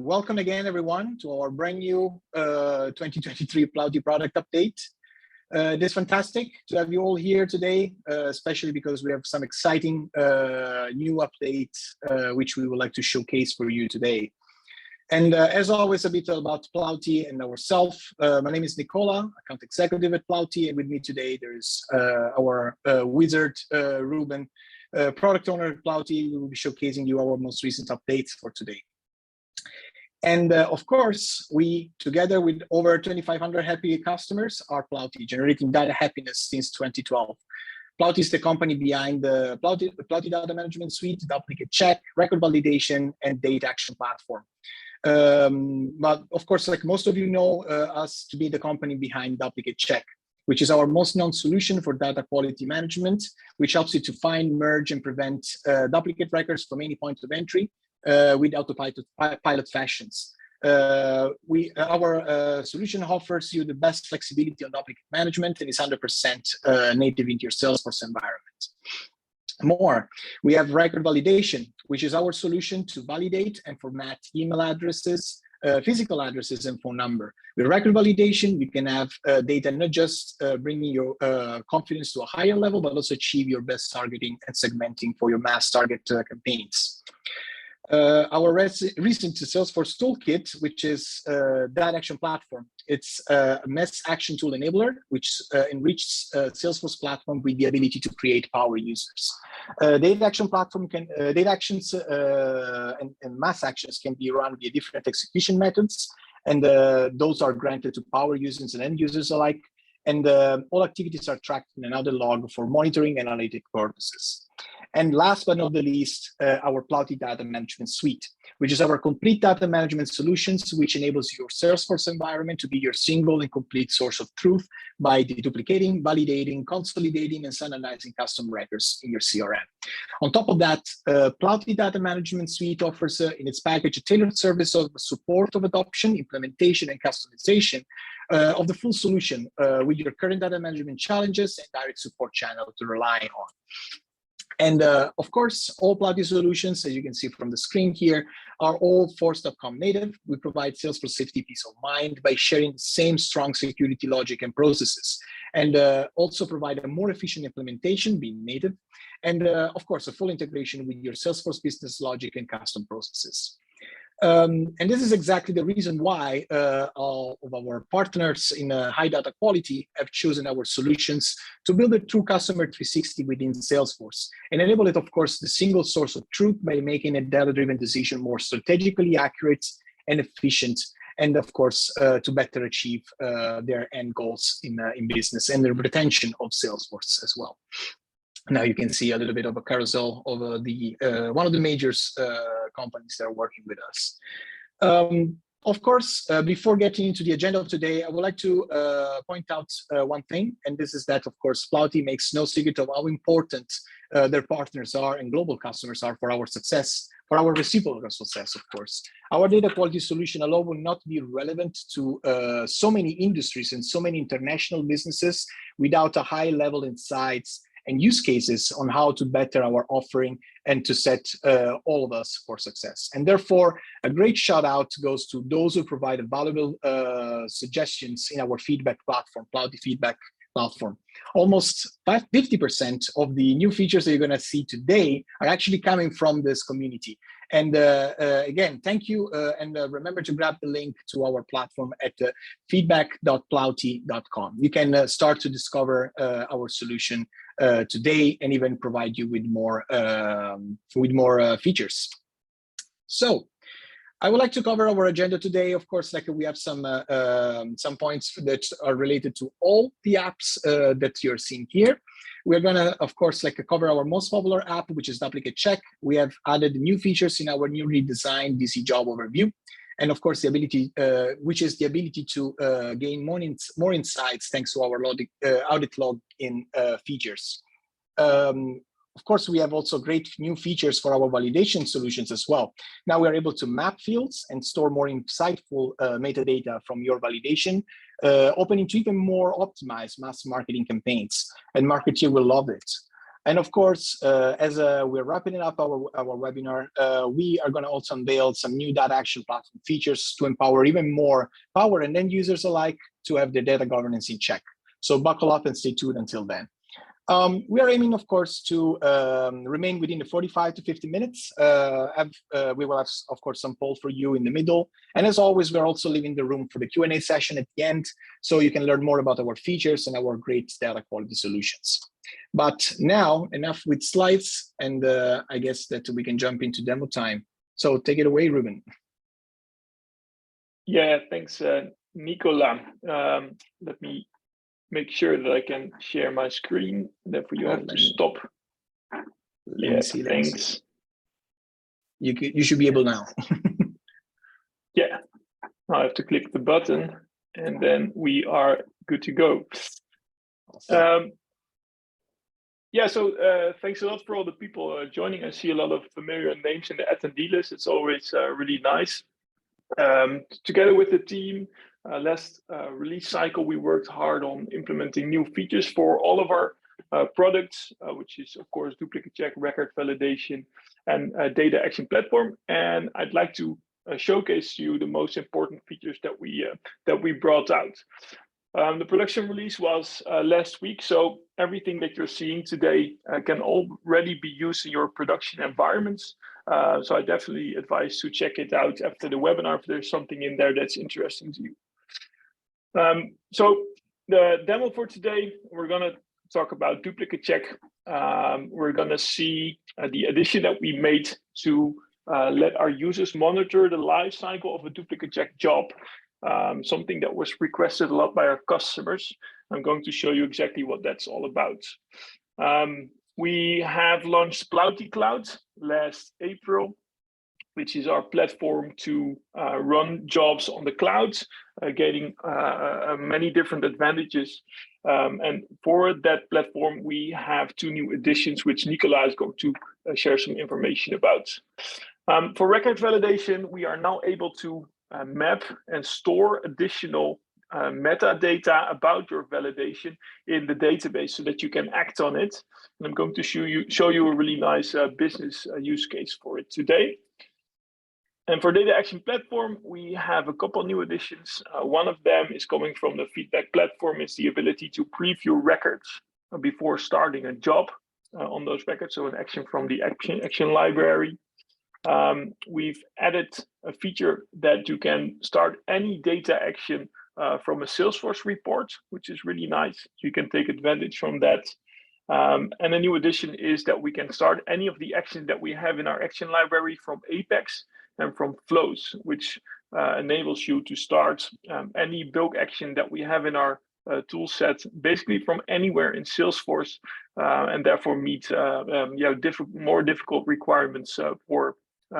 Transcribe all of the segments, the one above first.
Welcome again, everyone, to our brand new 2023 Plauti product update. It is fantastic to have you all here today, especially because we have some exciting new updates which we would like to showcase for you today. And as always, a bit about Plauti and ourselves. My name is Nicola, account executive at Plauti, and with me today there is our wizard, Ruben, product owner at Plauti. We will be showcasing you our most recent updates for today. And of course, we, together with over 2,500 happy customers, are Plauti, generating data happiness since 2012. Plauti is the company behind the Plauti Data Management Suite, Duplicate Check, Record Validation, and Data Action Platform. But of course, like most of you know us to be the company behind Duplicate Check, which is our most known solution for data quality management, which helps you to find, merge, and prevent duplicate records from any point of entry with autopilot fashions. Our solution offers you the best flexibility on duplicate management and is 100% native into your Salesforce environment. More, we have record validation, which is our solution to validate and format email addresses, physical addresses, and phone number. With record validation, you can have data not just bringing your confidence to a higher level, but also achieve your best targeting and segmenting for your mass target campaigns. Our recent Salesforce Toolkit, which is Data Action Platform. It's a mass action tool enabler, which enriches Salesforce platform with the ability to create power users. Data Action Platform can, data actions and mass actions can be run via different execution methods, and those are granted to power users and end users alike. And all activities are tracked in another log for monitoring and analytic purposes. And last but not the least, our Plauti Data Management Suite, which is our complete data management solutions, which enables your Salesforce environment to be your single and complete source of truth by deduplicating, validating, consolidating, and standardizing custom records in your CRM. On top of that, Plauti Data Management Suite offers in its package a tailored service of support of adoption, implementation, and customization of the full solution with your current data management challenges and direct support channel to rely on. And of course, all Plauti solutions, as you can see from the screen here, are all Force.com native. We provide Salesforce safety peace of mind by sharing the same strong security logic and processes, and also provide a more efficient implementation being native, and of course, a full integration with your Salesforce business logic and custom processes. And this is exactly the reason why all of our partners in high data quality have chosen our solutions to build a true customer 360 within Salesforce and enable it, of course, the single source of truth by making a data-driven decision more strategically accurate and efficient, and of course, to better achieve their end goals in business and the retention of Salesforce as well. Now you can see a little bit of a carousel of the one of the major companies that are working with us. Of course, before getting into the agenda of today, I would like to point out one thing, and this is that, of course, Plauti makes no secret of how important their partners are and global customers are for our success, for our reciprocal success, of course. Our data quality solution alone will not be relevant to so many industries and so many international businesses without a high level insights and use cases on how to better our offering and to set all of us for success. And therefore, a great shout out goes to those who provide valuable suggestions in our feedback platform, Plauti Feedback Platform. Almost 50% of the new features that you're gonna see today are actually coming from this community. And again, thank you, and remember to grab the link to our platform at feedback.plauti.com. You can start to discover our solution today and even provide you with more features. So I would like to cover our agenda today. Of course, like we have some points that are related to all the apps that you're seeing here. We're gonna, of course, like cover our most popular app, which is Duplicate Check. We have added new features in our newly designed DC Job Overview. And of course, the ability, which is the ability to gain more insights thanks to our audit log in features. Of course, we have also great new features for our validation solutions as well. Now we are able to map fields and store more insightful metadata from your validation, opening to even more optimized mass marketing campaigns, and marketeer will love it. And of course, as we're wrapping up our webinar, we are going to also unveil some new data action platform features to empower even more power and end users alike to have their data governance in check. So buckle up and stay tuned until then. We are aiming, of course, to remain within the 45 to 50 minutes. We will have, of course, some poll for you in the middle. And as always, we're also leaving the room for the Q&A session at the end, so you can learn more about our features and our great data quality solutions. But now, enough with slides, and I guess that we can jump into demo time. So take it away, Ruben. Yeah, thanks, Nicola. Let me make sure that I can share my screen. Therefore, you have to stop. Let me see. Thanks. You should be able now. Yeah, I have to click the button, and then we are good to go. Awesome. Yeah, so thanks a lot for all the people joining. I see a lot of familiar names in the attendee list. It's always really nice. Together with the team, last release cycle, we worked hard on implementing new features for all of our products, which is, of course, duplicate check, record validation, and data action platform. And I'd like to showcase to you the most important features that we brought out. The production release was last week, so everything that you're seeing today can already be used in your production environments. So I definitely advise to check it out after the webinar if there's something in there that's interesting to you. So the demo for today, we're going to talk about duplicate check. We're going to see the addition that we made to let our users monitor the life cycle of a duplicate check job. Something that was requested a lot by our customers. I'm going to show you exactly what that's all about. We have launched Plauti Cloud last April, which is our platform to run jobs on the cloud, getting many different advantages. And for that platform, we have 2 new additions, which Nicola is going to share some information about. For record validation, we are now able to map and store additional metadata about your validation in the database so that you can act on it. And I'm going to show you a really nice business use case for it today. And for data action platform, we have a couple new additions. One of them is coming from the feedback platform. It's the ability to preview records before starting a job on those records. So an action from the action library. We've added a feature that you can start any data action from a Salesforce report, which is really nice. You can take advantage from that. And a new addition is that we can start any of the actions that we have in our action library from Apex and from flows, which enables you to start any bulk action that we have in our tool set, basically from anywhere in Salesforce, and therefore meet more difficult requirements for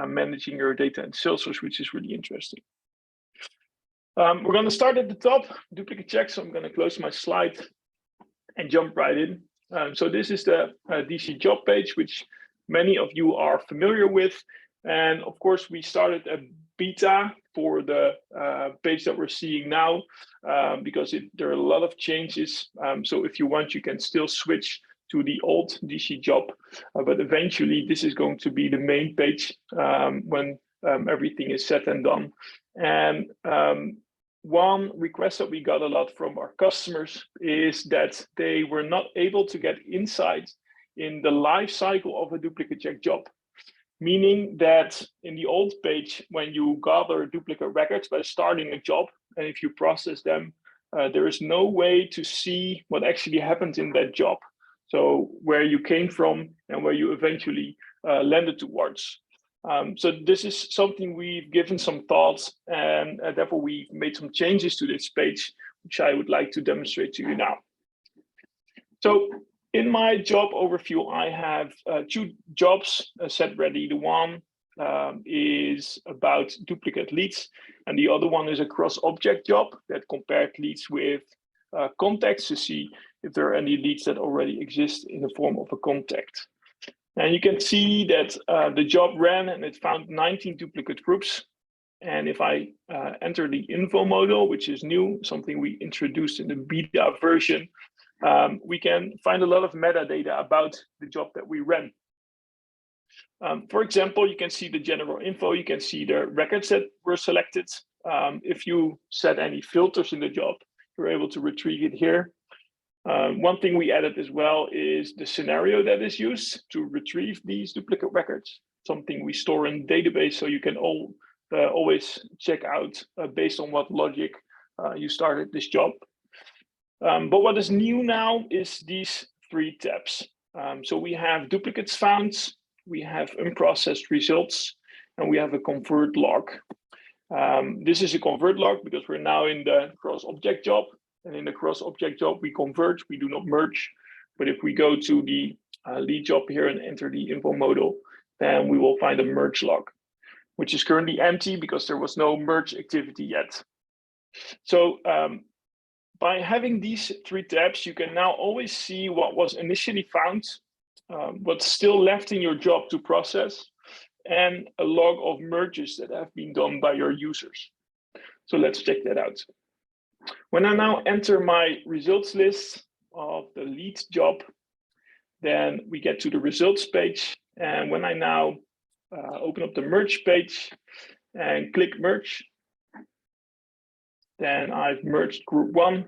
managing your data in Salesforce, which is really interesting. We're going to start at the top, duplicate check. So I'm going to close my slide and jump right in. So this is the DC job page, which many of you are familiar with. And of course, we started a beta for the page that we're seeing now, because there are a lot of changes. So if you want, you can still switch to the old DC job, but eventually this is going to be the main page when everything is said and done. And one request that we got a lot from our customers is that they were not able to get insight in the life cycle of a duplicate check job. Meaning that in the old page, when you gather duplicate records by starting a job, and if you process them, there is no way to see what actually happened in that job. So where you came from and where you eventually landed towards. So this is something we've given some thoughts, and therefore we made some changes to this page, which I would like to demonstrate to you now. So in my job overview, I have 2 jobs set ready. The one is about duplicate leads, and the other one is a cross-object job that compared leads with contacts to see if there are any leads that already exist in the form of a contact. And you can see that the job ran and it found 19 duplicate groups. And if I enter the info model, which is new, something we introduced in the beta version, we can find a lot of metadata about the job that we ran. For example, you can see the general info, you can see the records that were selected. If you set any filters in the job, you're able to retrieve it here. One thing we added as well is the scenario that is used to retrieve these duplicate records, something we store in the database, so you can always check out based on what logic you started this job. But what is new now is these 3 tabs. So we have duplicates found, we have unprocessed results, and we have a convert log. This is a convert log because we're now in the cross-object job. And in the cross-object job, we convert, we do not merge. But if we go to the lead job here and enter the info modal, then we will find a merge log, which is currently empty because there was no merge activity yet. So by having these 3 tabs, you can now always see what was initially found, what's still left in your job to process, and a log of merges that have been done by your users. So let's check that out. When I now enter my results list of the lead job, then we get to the results page. And when I now open up the merge page and click merge, then I've merged group 1.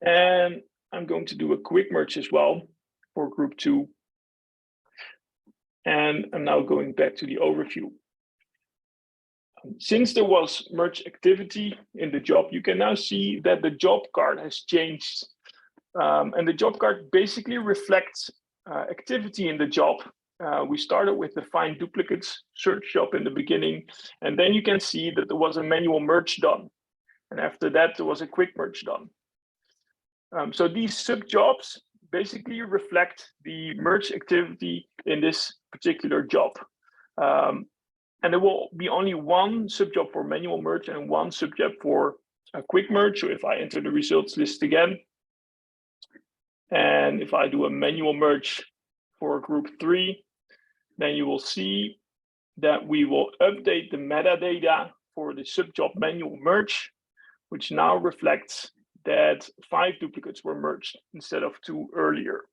And I'm going to do a quick merge as well for group 2. And I'm now going back to the overview. Since there was merge activity in the job, you can now see that the job card has changed. And the job card basically reflects activity in the job. We started with the find duplicates search job in the beginning, and then you can see that there was a manual merge done. And after that, there was a quick merge done. So these sub jobs basically reflect the merge activity in this particular job. And there will be only one subjob for manual merge and one subjob for a quick merge. So if I enter the results list again, and if I do a manual merge for group 3, then you will see that we will update the metadata for the subjob manual merge, which now reflects that 5 duplicates were merged instead of 2 earlier.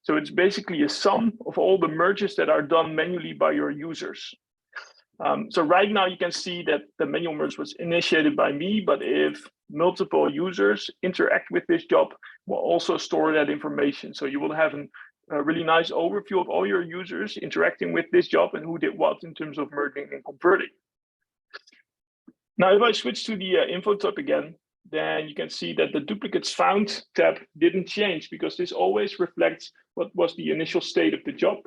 So it's basically a sum of all the merges that are done manually by your users. So right now you can see that the manual merge was initiated by me, but if multiple users interact with this job, we'll also store that information. So you will have a really nice overview of all your users interacting with this job and who did what in terms of merging and converting. Now, if I switch to the info tab again, then you can see that the duplicates found tab didn't change because this always reflects what was the initial state of the job.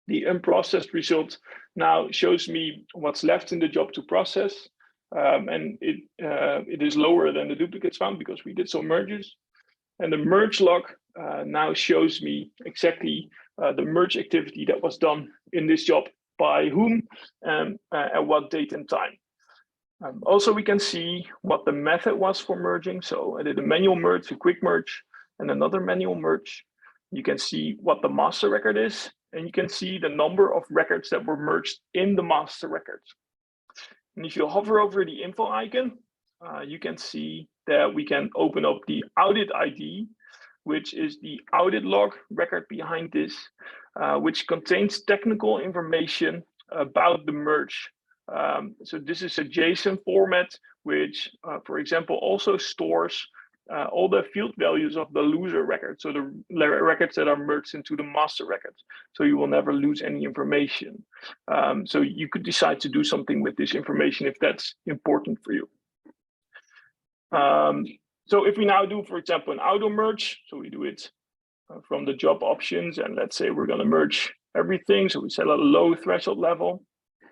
The unprocessed result now shows me what's left in the job to process, and it is lower than the duplicates found because we did some merges. And the merge log now shows me exactly the merge activity that was done in this job by whom and at what date and time. Also, we can see what the method was for merging. So I did a manual merge, a quick merge, and another manual merge. You can see what the master record is, and you can see the number of records that were merged in the master records. And if you hover over the info icon, you can see that we can open up the audit ID, which is the audit log record behind this, which contains technical information about the merge. So this is a JSON format, which, for example, also stores all the field values of the loser record, so the records that are merged into the master records. So you will never lose any information. So you could decide to do something with this information if that's important for you. So if we now do, for example, an auto merge, so we do it from the job options, and let's say we're going to merge everything. So we set a low threshold level.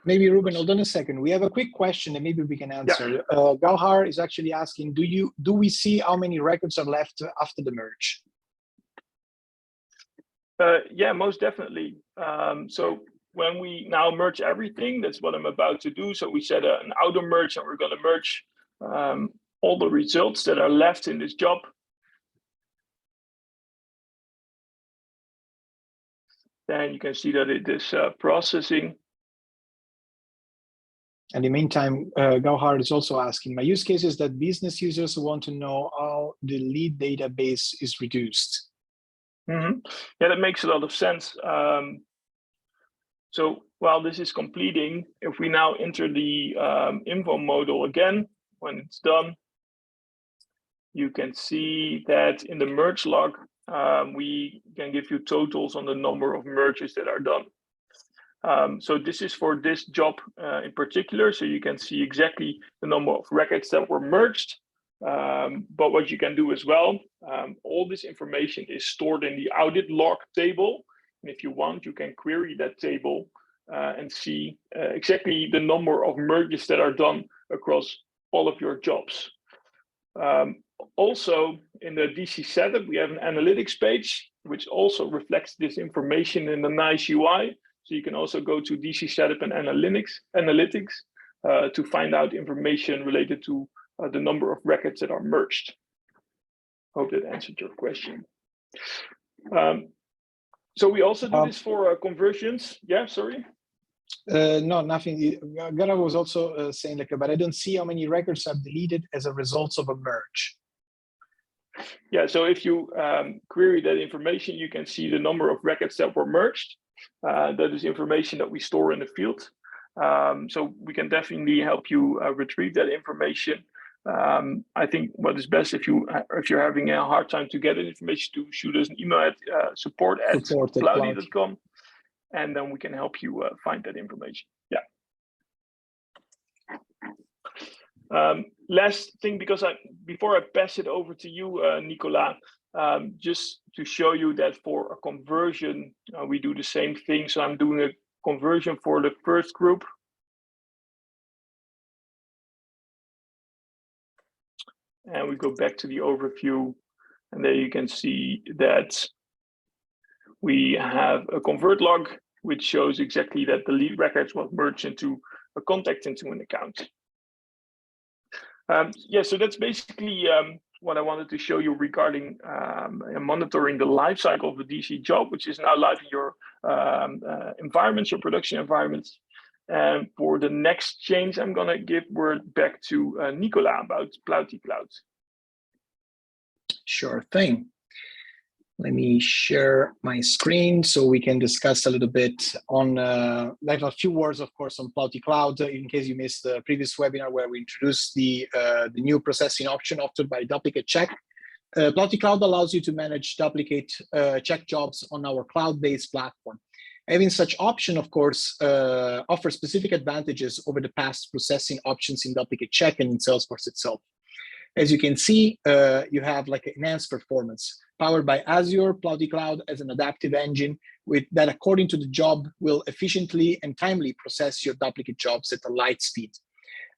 Maybe Ruben, hold on a second. We have a quick question that maybe we can answer. Yeah. Galhar is actually asking, do we see how many records are left after the merge? Yeah, most definitely. So when we now merge everything, that's what I'm about to do. So we set an auto merge, and we're going to merge all the results that are left in this job. Then you can see that it is processing. In the meantime, Gauhar is also asking, my use case is that business users want to know how the lead database is reduced. Yeah, that makes a lot of sense. So while this is completing, if we now enter the info modal again, when it's done, you can see that in the merge log, we can give you totals on the number of merges that are done. So this is for this job in particular, so you can see exactly the number of records that were merged. But what you can do as well, all this information is stored in the audit log table. And if you want, you can query that table and see exactly the number of merges that are done across all of your jobs. Also, in the DC setup, we have an analytics page, which also reflects this information in the nice UI. So you can also go to DC setup and analytics to find out information related to the number of records that are merged. Hope that answered your question. So we also do this for conversions. Yeah, sorry. No, nothing. Gara was also saying like, but I don't see how many records are deleted as a result of a merge. Yeah, so if you query that information, you can see the number of records that were merged. That is information that we store in the field. So we can definitely help you retrieve that information. I think what is best if you're having a hard time to get that information, to shoot us an email at support@plauti.com, and then we can help you find that information. Yeah. Last thing, because before I pass it over to you, Nicolas, just to show you that for a conversion, we do the same thing. So I'm doing a conversion for the first group. And we go back to the overview, and there you can see that we have a convert log, which shows exactly that the lead records was merged into a contact into an account. Yeah, so that's basically what I wanted to show you regarding monitoring the lifecycle of a DC job, which is now live in your environments, your production environments. And for the next change, I'm going to give word back to Nicolas about Plauti Cloud. Sure thing. Let me share my screen so we can discuss a little bit on like a few words, of course, on Plauti Cloud, in case you missed the previous webinar where we introduced the new processing option offered by Duplicate Check. Plauti Cloud allows you to manage duplicate check jobs on our cloud-based platform. Having such option, of course, offers specific advantages over the past processing options in Duplicate Check and in Salesforce itself. As you can see, you have like enhanced performance powered by Azure. Plauti Cloud as an adaptive engine that, according to the job, will efficiently and timely process your duplicate jobs at a light speed.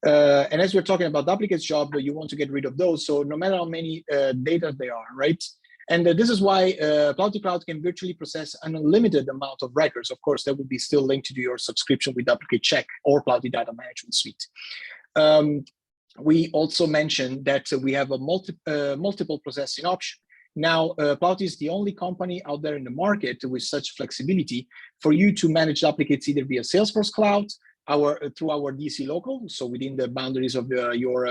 And as we're talking about duplicate job, you want to get rid of those. So no matter how many data they are, right? And this is why Plauti Cloud can virtually process an unlimited amount of records. Of course, that would be still linked to your subscription with Duplicate Check or Plauti Data Management Suite. We also mentioned that we have a multiple processing option. Now, Plauti is the only company out there in the market with such flexibility for you to manage duplicates either via Salesforce Cloud, through our DC local, so within the boundaries of your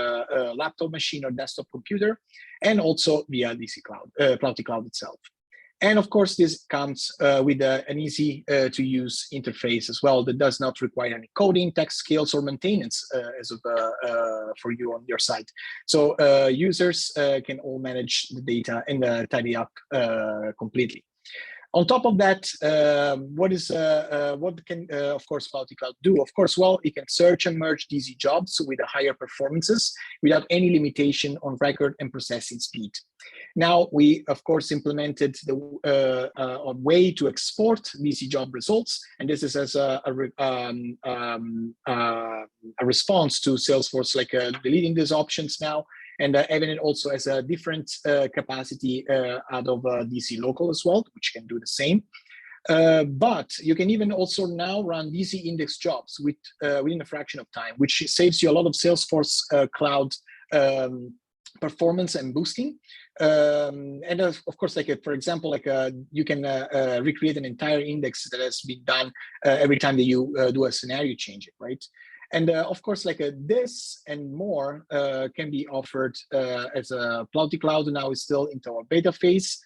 laptop machine or desktop computer, and also via DC Cloud, Plauti Cloud itself. And of course, this comes with an easy to use interface as well that does not require any coding, text skills, or maintenance for you on your site. So users can all manage the data and tidy up completely. On top of that, what can, of course, Plauti Cloud do? Of course, well, it can search and merge DC jobs with higher performances without any limitation on record and processing speed. Now, we, of course, implemented a way to export DC job results, and this is as a response to Salesforce, like deleting these options now, and having it also as a different capacity out of DC local as well, which can do the same. But you can even also now run DC index jobs within a fraction of time, which saves you a lot of Salesforce Cloud performance and boosting. And of course, like for example, like you can recreate an entire index that has been done every time that you do a scenario change, right? And of course, like this and more can be offered as a Plauti Cloud now is still into our beta phase,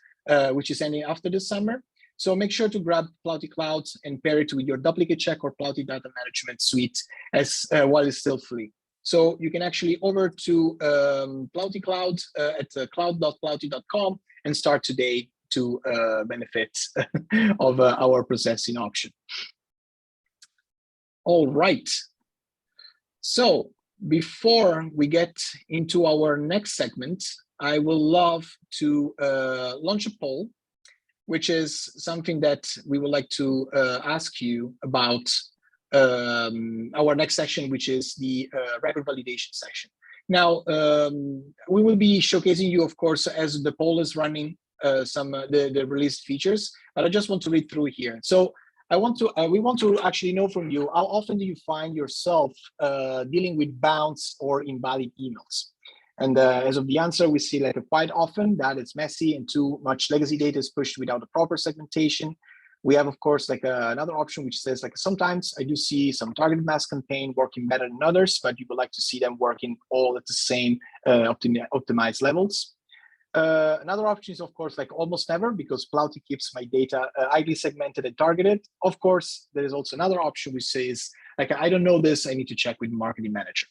which is ending after the summer. So make sure to grab Plauti Cloud and pair it with your duplicate check or Plauti data management suite as while it's still free. So you can actually over to Plauti Cloud at cloud.plauti.com and start today to benefit of our processing option. All right. So before we get into our next segment, I will love to launch a poll, which is something that we would like to ask you about our next section, which is the record validation section. Now, we will be showcasing you, of course, as the poll is running the released features, but I just want to read through here. So we want to actually know from you, how often do you find yourself dealing with bounce or invalid emails? And as of the answer, we see like quite often that it's messy and too much legacy data is pushed without a proper segmentation. We have, of course, like another option which says like sometimes I do see some targeted mass campaign working better than others, but you would like to see them working all at the same optimized levels. Another option is, of course, like almost never, because Plauti keeps my data idly segmented and targeted. Of course, there is also another option which says, like, I don't know this, I need to check with the marketing manager.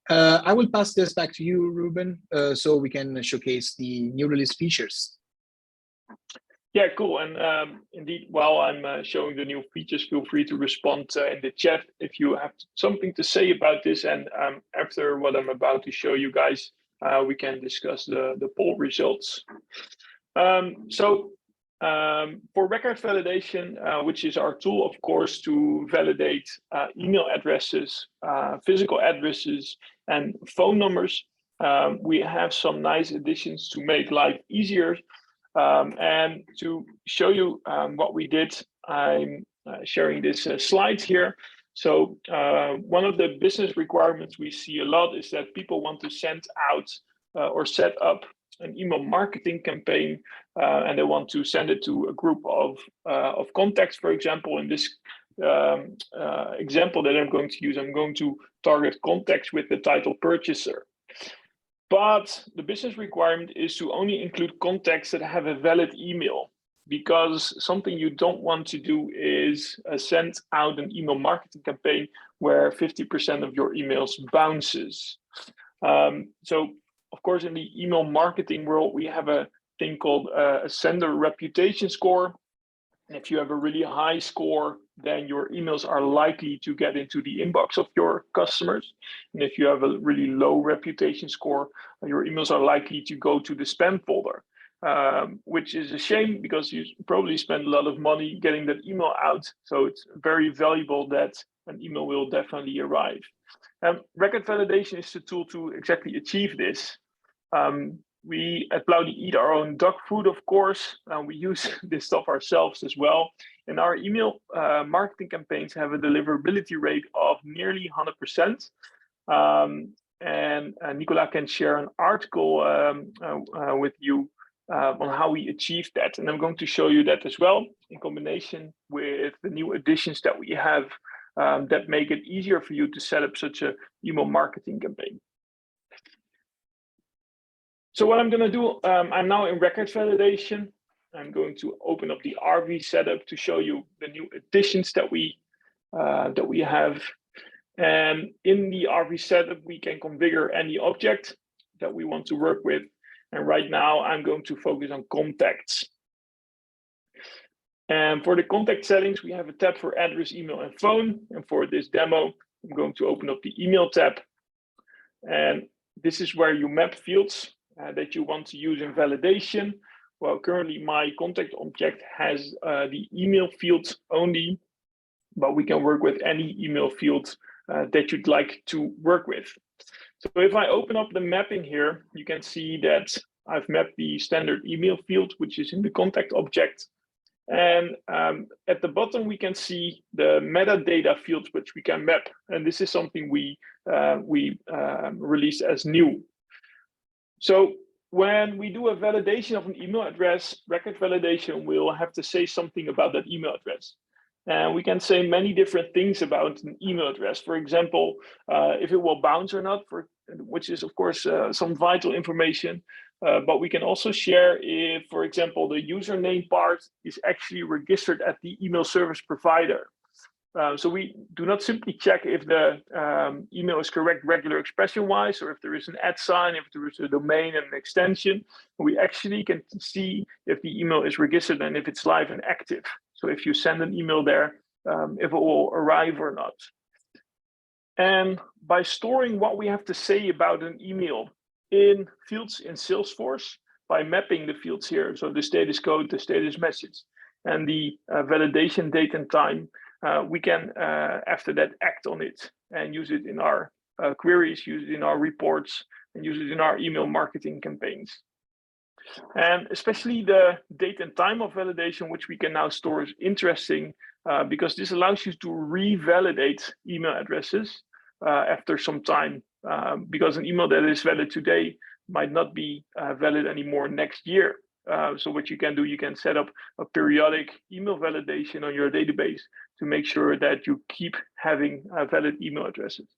I will pass this back to you, Ruben, so we can showcase the new release features. Yeah, cool. And indeed, while I'm showing the new features, feel free to respond in the chat if you have something to say about this. And after what I'm about to show you guys, we can discuss the poll results. For record validation, which is our tool, of course, to validate email addresses, physical addresses, and phone numbers, we have some nice additions to make life easier. And to show you what we did, I'm sharing this slide here. So one of the business requirements we see a lot is that people want to send out or set up an email marketing campaign, and they want to send it to a group of contacts. For example, in this example that I'm going to use, I'm going to target contacts with the title purchaser. But the business requirement is to only include contacts that have a valid email, because something you don't want to do is send out an email marketing campaign where 50% of your emails bounces. So, of course, in the email marketing world, we have a thing called a sender reputation score. And if you have a really high score, then your emails are likely to get into the inbox of your customers. And if you have a really low reputation score, your emails are likely to go to the spam folder, which is a shame because you probably spend a lot of money getting that email out. So it's very valuable that an email will definitely arrive. Record validation is the tool to exactly achieve this. We at Plauti eat our own dog food, of course. We use this stuff ourselves as well. And our email marketing campaigns have a deliverability rate of nearly 100%. And Nicola can share an article with you on how we achieved that. And I'm going to show you that as well in combination with the new additions that we have that make it easier for you to set up such an email marketing campaign. So what I'm going to do, I'm now in record validation. I'm going to open up the RV setup to show you the new additions that we have. And in the RV setup, we can configure any object that we want to work with. And right now, I'm going to focus on contacts. And for the contact settings, we have a tab for address, email, and phone. And for this demo, I'm going to open up the email tab. And this is where you map fields that you want to use in validation. Well, currently my contact object has the email field only, but we can work with any email field that you'd like to work with. So if I open up the mapping here, you can see that I've mapped the standard email field, which is in the contact object. And at the bottom, we can see the metadata fields, which we can map. And this is something we released as new. So when we do a validation of an email address, record validation will have to say something about that email address. And we can say many different things about an email address. For example, if it will bounce or not, which is of course some vital information. But we can also share if, for example, the username part is actually registered at the email service provider. So we do not simply check if the email is correct regular expression-wise, or if there is an @ sign, if there is a domain and an extension. We actually can see if the email is registered and if it's live and active. So if you send an email there, if it will arrive or not. And by storing what we have to say about an email in fields in Salesforce, by mapping the fields here, so the status code, the status message, and the validation date and time, we can, after that, act on it and use it in our queries, use it in our reports, and use it in our email marketing campaigns. And especially the date and time of validation, which we can now store, is interesting because this allows you to revalidate email addresses after some time, because an email that is valid today might not be valid anymore next year. So what you can do, you can set up a periodic email validation on your database to make sure that you keep having valid email addresses.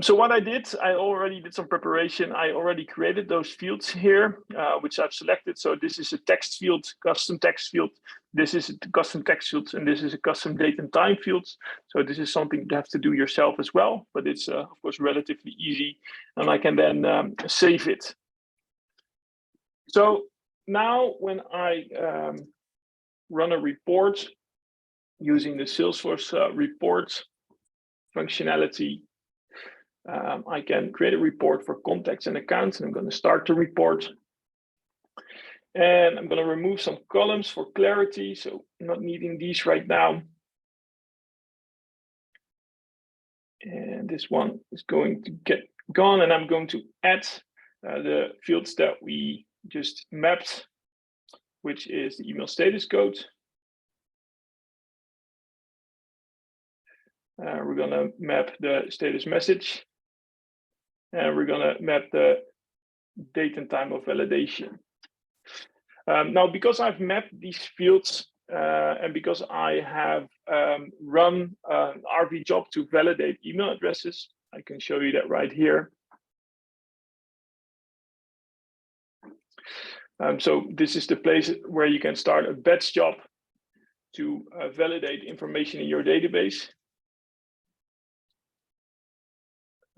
So what I did, I already did some preparation. I already created those fields here, which I've selected. So this is a text field, custom text field. This is a custom text field, and this is a custom date and time fields. So this is something you have to do yourself as well, but it's of course relatively easy, and I can then save it. So now when I run a report using the Salesforce reports functionality, I can create a report for contacts and accounts, and I'm going to start the report. And I'm going to remove some columns for clarity, so not needing these right now. And this one is going to get gone, and I'm going to add the fields that we just mapped, which is the email status code. We're going to map the status message, and we're going to map the date and time of validation. Now, because I've mapped these fields and because I have run an RV job to validate email addresses, I can show you that right here. So this is the place where you can start a batch job to validate information in your database.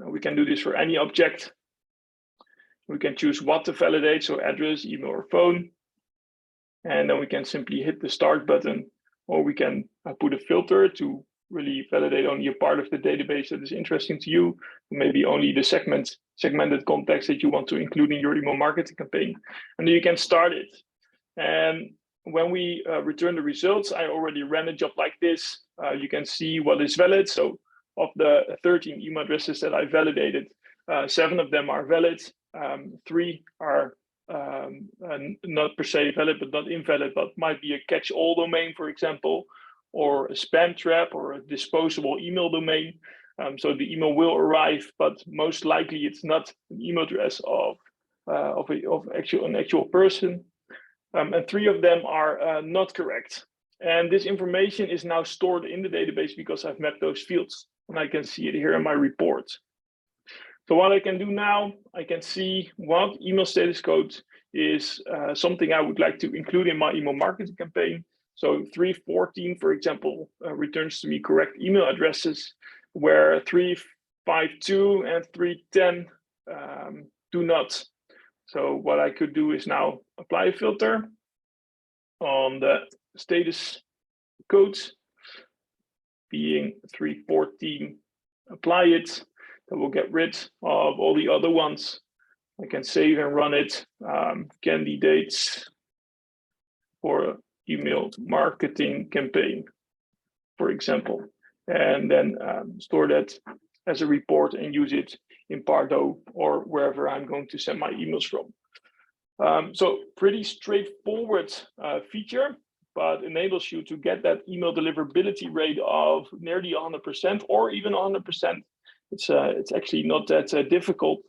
We can do this for any object. We can choose what to validate, so address, email, or phone. And then we can simply hit the start button, or we can put a filter to really validate only a part of the database that is interesting to you, maybe only the segmented contacts that you want to include in your email marketing campaign. And then you can start it. And when we return the results, I already ran a job like this. You can see what is valid. So of the 13 email addresses that I validated, 7 of them are valid. 3 are not per se valid, but not invalid, but might be a catch-all domain, for example, or a spam trap or a disposable email domain. So the email will arrive, but most likely it's not an email address of an actual person. And 3 of them are not correct. And this information is now stored in the database because I've mapped those fields, and I can see it here in my report. So what I can do now, I can see what email status code is something I would like to include in my email marketing campaign. So 314, for example, returns to me correct email addresses, where 352 and 310 do not. So what I could do is now apply a filter on the status codes, being 314, apply it. That will get rid of all the other ones. I can save and run it. Candidates for email marketing campaign, for example, and then store that as a report and use it in Pardo or wherever I'm going to send my emails from. So pretty straightforward feature, but enables you to get that email deliverability rate of nearly 100% or even 100%. It's actually not that difficult,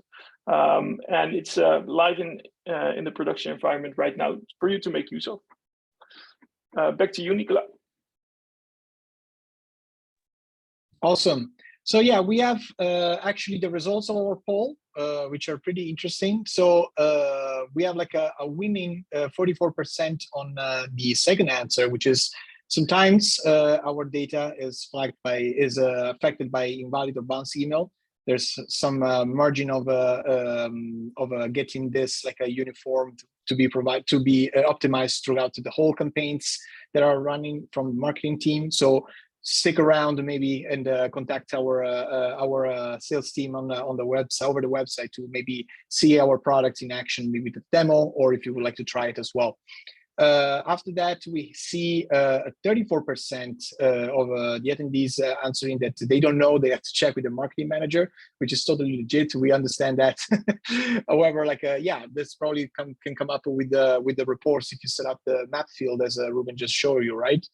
and it's live in the production environment right now for you to make use of. Back to you, Nicola. Awesome. So yeah, we have actually the results of our poll, which are pretty interesting. So we have like a winning 44% on the second answer, which is sometimes our data is affected by invalid or bounce email. There's some margin of getting this like a uniform to be optimized throughout the whole campaigns that are running from the marketing team. So stick around maybe and contact our sales team on the website, over the website, to maybe see our products in action, maybe the demo, or if you would like to try it as well. After that, we see 34% of the attendees answering that they don't know, they have to check with the marketing manager, which is totally legit. We understand that. However, like yeah, this probably can come up with the reports if you set up the map field as Ruben just showed you, right?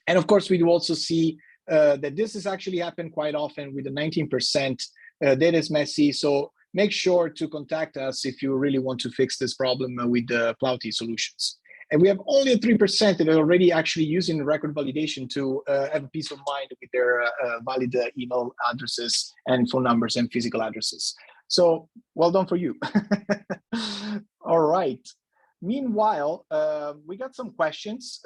And of course, we do also see that this has actually happened quite often with the 19%. That is messy. So make sure to contact us if you really want to fix this problem with the Plauti solutions. And we have only 3% that are already actually using record validation to have a peace of mind with their valid email addresses and phone numbers and physical addresses. So well done for you. All right. Meanwhile, we got some questions,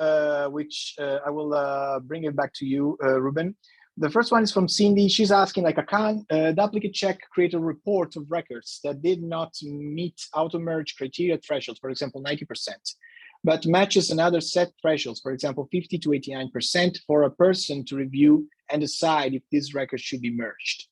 which I will bring it back to you, Ruben. The first one is from Cindy. She's asking, like, can duplicate check create a report of records that did not meet auto-merge criteria thresholds, for example, 90%, but matches another set thresholds, for example, 50 to 89%, for a person to review and decide if these records should be merged?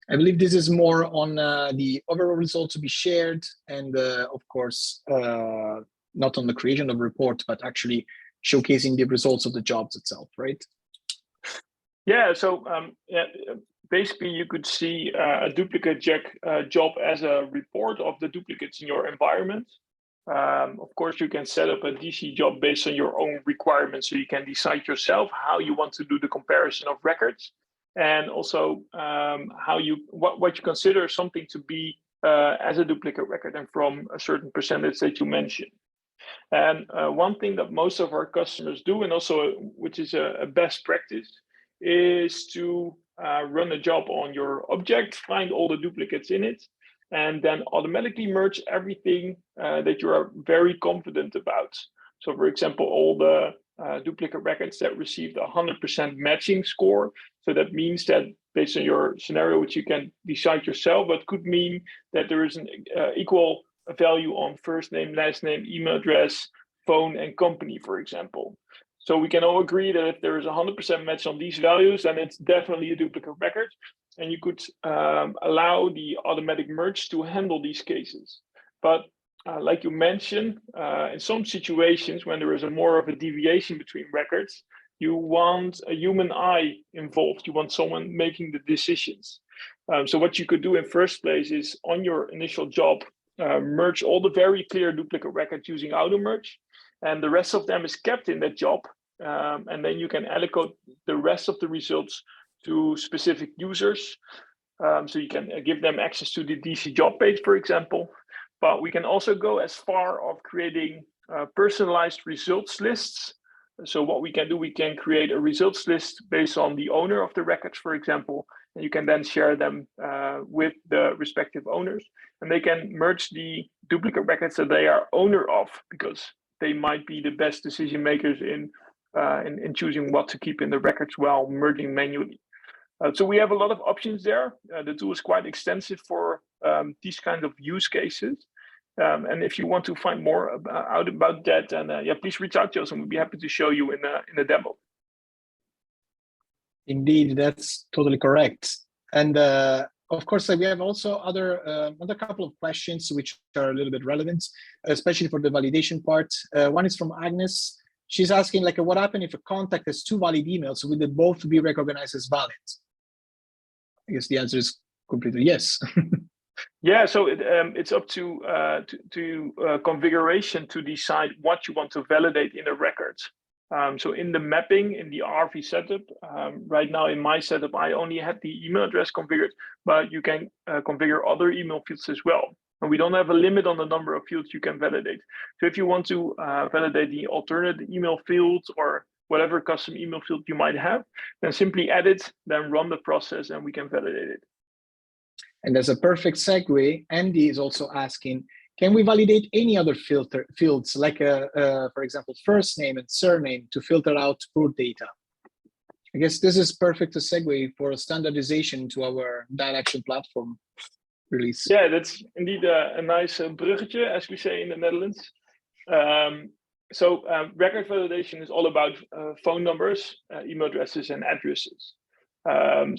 I believe this is more on the overall results to be shared, and of course, not on the creation of report, but actually showcasing the results of the jobs itself, right? Yeah, so yeah, basically you could see a duplicate check job as a report of the duplicates in your environment. Of course, you can set up a DC job based on your own requirements, so you can decide yourself how you want to do the comparison of records, and also what you consider something to be as a duplicate record, and from a certain percentage that you mentioned. And one thing that most of our customers do, and also which is a best practice, is to run a job on your object, find all the duplicates in it, and then automatically merge everything that you are very confident about. So for example, all the duplicate records that received 100% matching score. So that means that based on your scenario, which you can decide yourself, but could mean that there is an equal value on first name, last name, email address, phone, and company, for example. So we can all agree that if there is 100% match on these values, then it's definitely a duplicate record. And you could allow the automatic merge to handle these cases. But like you mentioned, in some situations when there is more of a deviation between records, you want a human eye involved. You want someone making the decisions. So what you could do in first place is, on your initial job, merge all the very clear duplicate records using auto merge, and the rest of them is kept in that job. And then you can allocate the rest of the results to specific users. So you can give them access to the DC job page, for example. But we can also go as far of creating personalized results lists. So what we can do, we can create a results list based on the owner of the records, for example, and you can then share them with the respective owners, and they can merge the duplicate records that they are owner of, because they might be the best decision makers in choosing what to keep in the records while merging manually. So we have a lot of options there. The tool is quite extensive for these kind of use cases. And if you want to find more out about that, and yeah, please reach out to us, and we'll be happy to show you in a demo. Indeed, that's totally correct. And of course, we have also another couple of questions which are a little bit relevant, especially for the validation part. One is from Agnes. She's asking, like, what happens if a contact has two valid emails? Will they both be recognized as valid? I guess the answer is completely yes. Yeah, so it's up to configuration to decide what you want to validate in the records. So in the mapping, in the RV setup, right now in my setup, I only had the email address configured, but you can configure other email fields as well. And we don't have a limit on the number of fields you can validate. So if you want to validate the alternate email fields, or whatever custom email field you might have, then simply add it, then run the process, and we can validate it. And as a perfect segue, Andy is also asking, can we validate any other fields, like, for example, first name and surname to filter out poor data? I guess this is perfect to segue for standardization to our data action platform release. Yeah, that's indeed a nice bruggetje, as we say in the Netherlands. Record validation is all about phone numbers, email addresses, and addresses.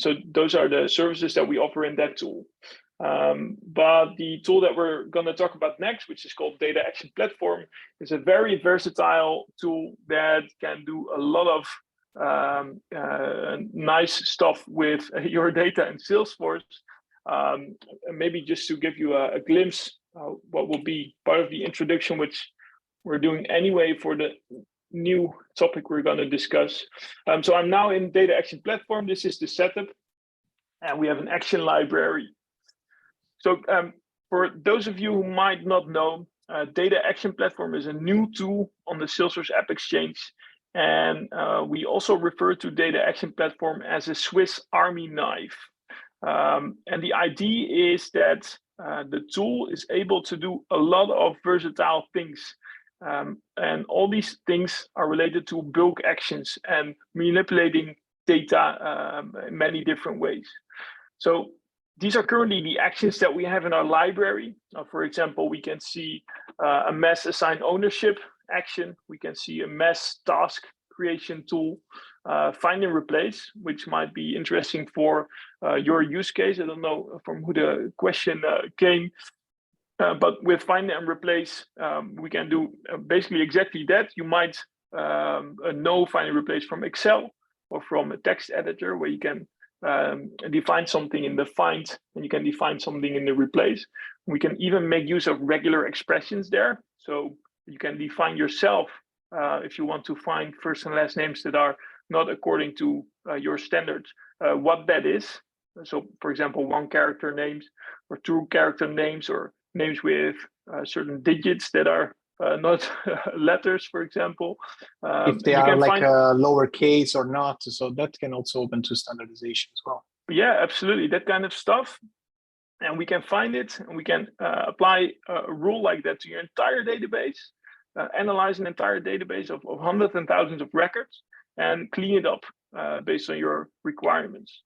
So those are the services that we offer in that tool. But the tool that we're going to talk about next, which is called Data Action Platform, is a very versatile tool that can do a lot of nice stuff with your data in Salesforce. Maybe just to give you a glimpse, what will be part of the introduction, which we're doing anyway for the new topic we're going to discuss. So I'm now in Data Action Platform. This is the setup, and we have an action library. So for those of you who might not know, Data Action Platform is a new tool on the Salesforce App Exchange. And we also refer to Data Action Platform as a Swiss Army knife. And the idea is that the tool is able to do a lot of versatile things. And all these things are related to bulk actions and manipulating data in many different ways. So these are currently the actions that we have in our library. For example, we can see a mass assign ownership action. We can see a mass task creation tool, find and replace, which might be interesting for your use case. I don't know from who the question came. But with find and replace, we can do basically exactly that. You might know find and replace from Excel or from a text editor, where you can define something in the find, and you can define something in the replace. We can even make use of regular expressions there. So you can define yourself if you want to find first and last names that are not according to your standards, what that is. So for example, 1-character names or 2-character names, or names with certain digits that are not letters, for example. If they are like a lowercase or not, so that can also open to standardization as well. Yeah, absolutely, that kind of stuff. And we can find it, and we can apply a rule like that to your entire database, analyze an entire database of hundreds and thousands of records, and clean it up based on your requirements.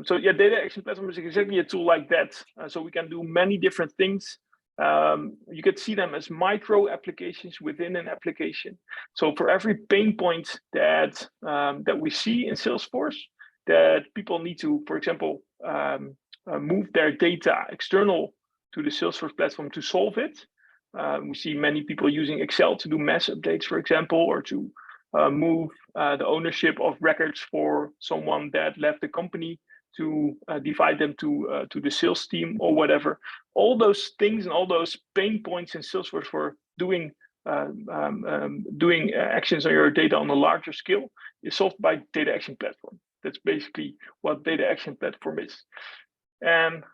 So yeah, Data Action Platform is exactly a tool like that. So we can do many different things. You could see them as micro applications within an application. So for every pain point that that we see in Salesforce, that people need to, for example, move their data external to the Salesforce platform to solve it. We see many people using Excel to do mass updates, for example, or to move the ownership of records for someone that left the company, to divide them to the sales team or whatever. All those things and all those pain points in Salesforce for doing actions on your data on a larger scale is solved by Data Action Platform. That's basically what Data Action Platform is. And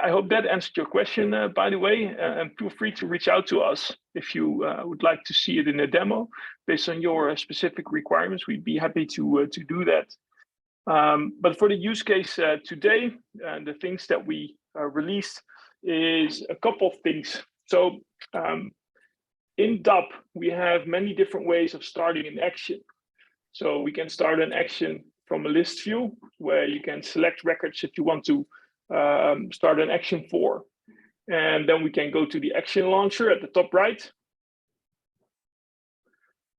I hope that answered your question, by the way, and feel free to reach out to us if you would like to see it in a demo based on your specific requirements. We'd be happy to do that. But for the use case today, the things that we released is a couple of things. So in DAP, we have many different ways of starting an action. So we can start an action from a list view, where you can select records that you want to start an action for. And then we can go to the action launcher at the top right,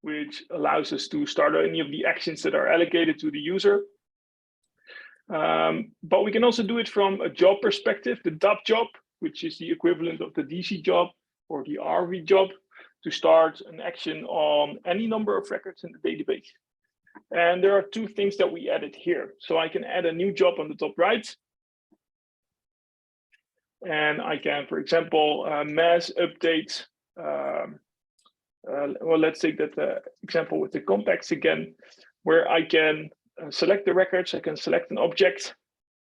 which allows us to start any of the actions that are allocated to the user. But we can also do it from a job perspective, the DAP job, which is the equivalent of the DC job or the RV job, to start an action on any number of records in the database. And there are two things that we added here. So I can add a new job on the top right. And I can, for example, mass update. Well, let's take that example with the contacts again, where I can select the records. I can select an object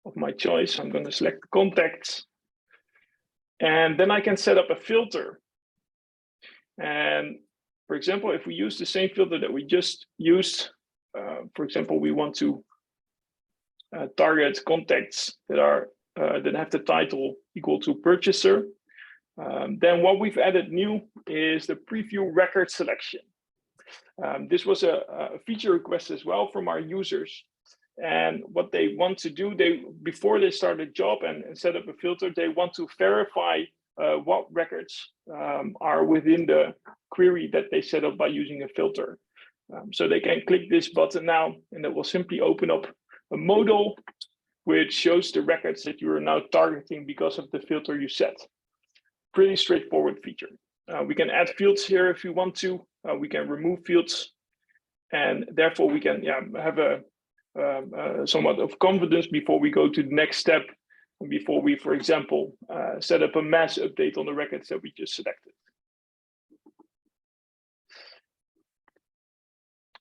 of my choice. I'm going to select the contacts. And then I can set up a filter. And For example, if we use the same filter that we just used, for example, we want to target contacts that are that have the title equal to purchaser. Then what we've added new is the preview record selection. This was a feature request as well from our users. And what they want to do, before they start a job and set up a filter, they want to verify what records are within the query that they set up by using a filter. So they can click this button now, and it will simply open up a modal which shows the records that you are now targeting because of the filter you set. Pretty straightforward feature. We can add fields here if you want to. We can remove fields, and therefore we can have a somewhat of confidence before we go to the next step, before we, for example, set up a mass update on the records that we just selected.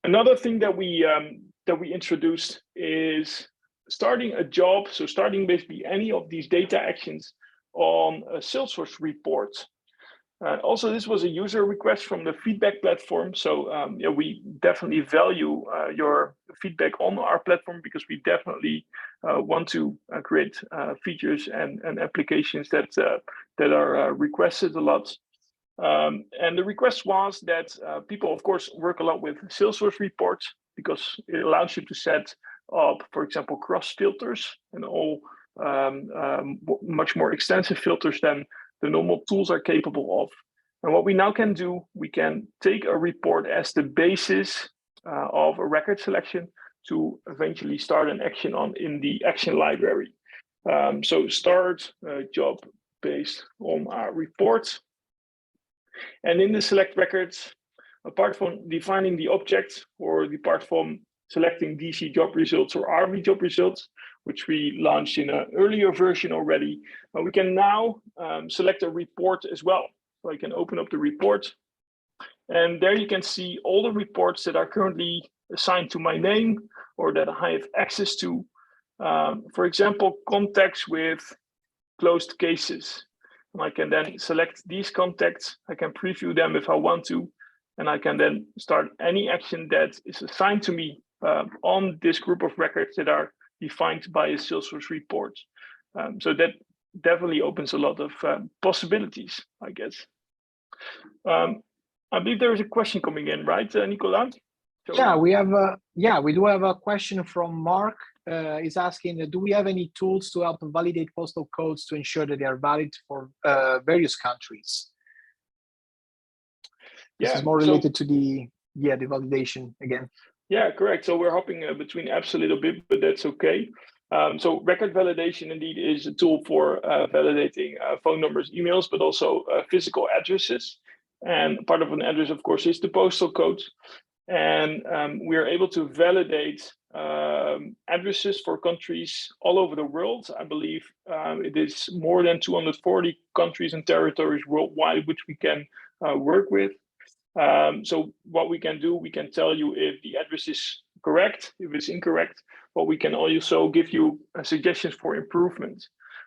Another thing that we introduced is starting a job. So starting basically any of these data actions on a Salesforce report. Also, this was a user request from the feedback platform. So we definitely value your feedback on our platform, because we definitely want to create features and applications that are requested a lot. And the request was that people, of course, work a lot with Salesforce reports, because it allows you to set up, for example, cross filters and all much more extensive filters than the normal tools are capable of. And what we now can do, we can take a report as the basis of a record selection to eventually start an action on in the action library. So start a job based on our reports. And in the select records, apart from defining the object, or apart from selecting DC job results or RV job results, which we launched in an earlier version already, we can now select a report as well. So I can open up the report, and there you can see all the reports that are currently assigned to my name or that I have access to. For example, contacts with closed cases. And I can then select these contacts. I can preview them if I want to, and I can then start any action that is assigned to me on this group of records that are defined by a Salesforce report. So that definitely opens a lot of possibilities, I guess. I believe there is a question coming in, right, Nicolas? Yeah, we do have a question from Mark. Is asking, do we have any tools to help validate postal codes to ensure that they are valid for various countries? This is more related to the validation again. Yeah, correct. So we're hopping between apps a little bit, but that's okay. So record validation indeed is a tool for validating phone numbers, emails, but also physical addresses. And part of an address, of course, is the postal code. And we are able to validate addresses for countries all over the world. I believe it is more than 240 countries and territories worldwide, which we can work with. So what we can do, we can tell you if the address is correct, if it's incorrect, but we can also give you suggestions for improvement.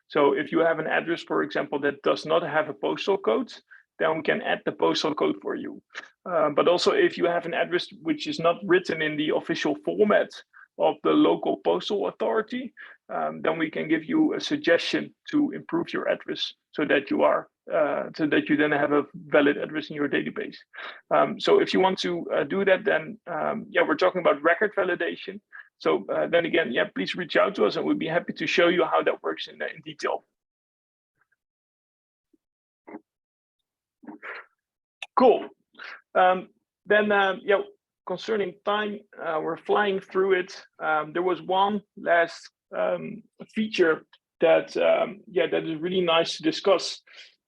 So if you have an address, for example, that does not have a postal code, then we can add the postal code for you. But also if you have an address which is not written in the official format of the local postal authority, then we can give you a suggestion to improve your address so that you then have a valid address in your database. So if you want to do that, then we're talking about record validation. So then again, please reach out to us and we'll be happy to show you how that works in detail. Cool. Concerning time, we're flying through it. There was one last feature that that is really nice to discuss,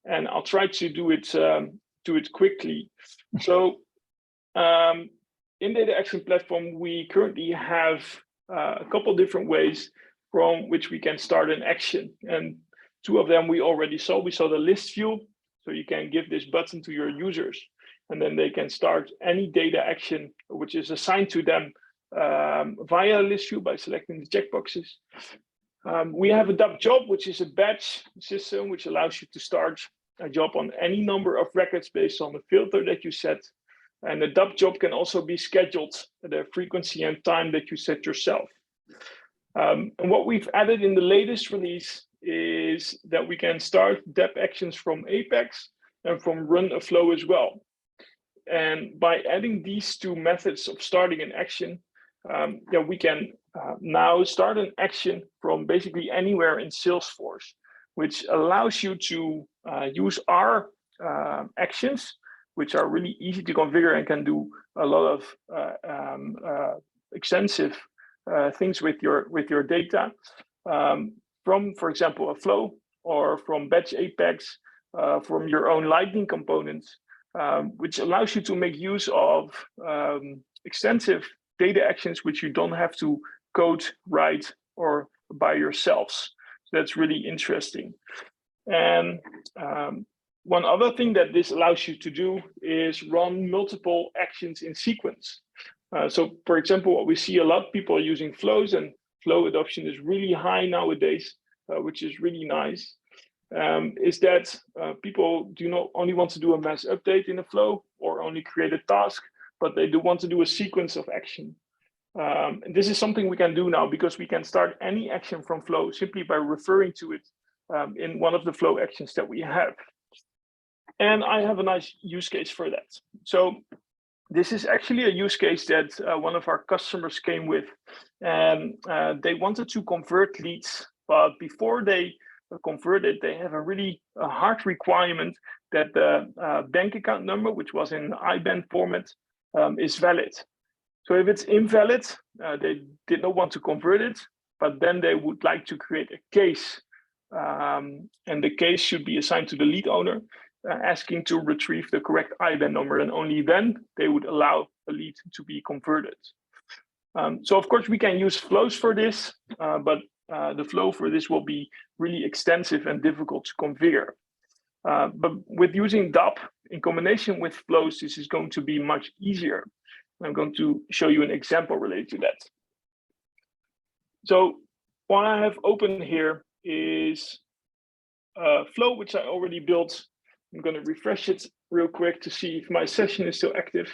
and I'll try to do it quickly. So in Data Action Platform, we currently have a couple different ways from which we can start an action, and two of them we already saw. We saw the list view, so you can give this button to your users, and then they can start any data action which is assigned to them via list view by selecting the checkboxes. We have a DAP job, which is a batch system, which allows you to start a job on any number of records based on the filter that you set. And the DAP job can also be scheduled at a frequency and time that you set yourself. And what we've added in the latest release is that we can start DAP actions from Apex and from run a flow as well. And by adding these two methods of starting an action, we can now start an action from basically anywhere in Salesforce, which allows you to use our actions, which are really easy to configure and can do a lot of extensive things with your data, from, for example, a flow, or from batch Apex, from your own Lightning components, which allows you to make use of extensive data actions which you don't have to code, write, or by yourselves. So that's really interesting. And one other thing that this allows you to do is run multiple actions in sequence. So, for example, what we see a lot of people are using flows, and flow adoption is really high nowadays, which is really nice. Is that people do not only want to do a mass update in a flow or only create a task, but they do want to do a sequence of action. And this is something we can do now, because we can start any action from flow simply by referring to it in one of the flow actions that we have. And I have a nice use case for that. So this is actually a use case that one of our customers came with, and they wanted to convert leads, but before they convert it, they have a really hard requirement that the bank account number, which was in IBAN format, is valid. So if it's invalid, they did not want to convert it, but then they would like to create a case, and the case should be assigned to the lead owner, asking to retrieve the correct IBAN number, and only then they would allow a lead to be converted. So of course we can use flows for this, but the flow for this will be really extensive and difficult to configure. But with using DAP in combination with flows, this is going to be much easier. I'm going to show you an example related to that. So what I have open here is a flow which I already built. I'm going to refresh it real quick to see if my session is still active.